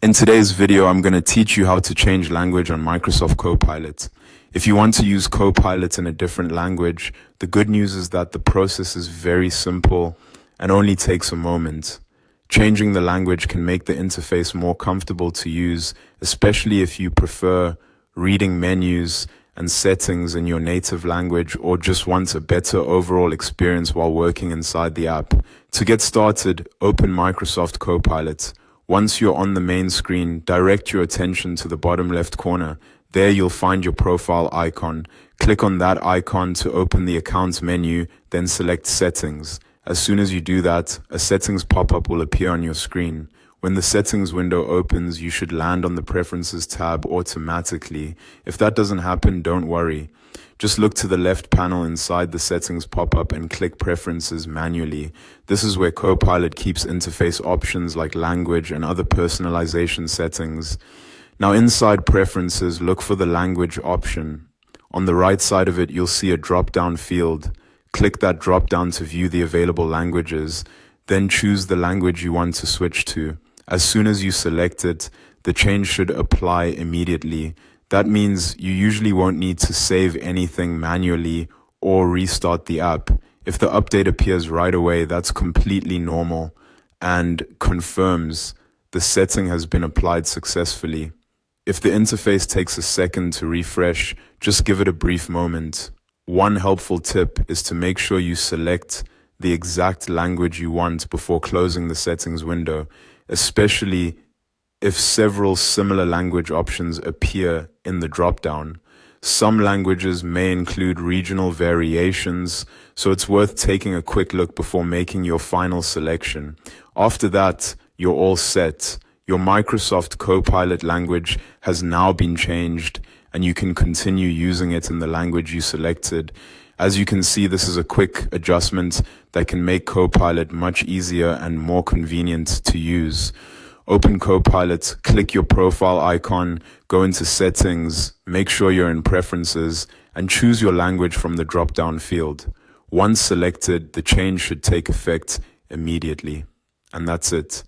In today's video, I'm going to teach you how to change language on Microsoft Copilot. If you want to use Copilot in a different language, the good news is that the process is very simple and only takes a moment. Changing the language can make the interface more comfortable to use, especially if you prefer reading menus and settings in your native language or just want a better overall experience while working inside the app. To get started, open Microsoft Copilot. Once you're on the main screen, direct your attention to the bottom left corner. There you'll find your profile icon. Click on that icon to open the Accounts menu, then select Settings. As soon as you do that, a settings pop-up will appear on your screen. When the settings window opens, you should land on the Preferences tab automatically. If that doesn't happen, don't worry. Just look to the left panel inside the settings pop-up and click Preferences manually. This is where Copilot keeps interface options like language and other personalization settings. Now inside Preferences, look for the language option. On the right side of it, you'll see a drop-down field. Click that drop-down to view the available languages. Then choose the language you want to switch to. As soon as you select it, the change should apply immediately. That means you usually won't need to save anything manually or restart the app. If the update appears right away, that's completely normal and confirms the setting has been applied successfully. If the interface takes a second to refresh, just give it a brief moment. One helpful tip is to make sure you select the exact language you want before closing the settings window, especially if several similar language options appear in the drop-down. Some languages may include regional variations, so it's worth taking a quick look before making your final selection. After that, you're all set. Your Microsoft Copilot language has now been changed, and you can continue using it in the language you selected. As you can see, this is a quick adjustment that can make Copilot much easier and more convenient to use. Open Copilot, click your profile icon, go into Settings, make sure you're in Preferences, and choose your language from the drop-down field. Once selected, the change should take effect immediately. And that's it.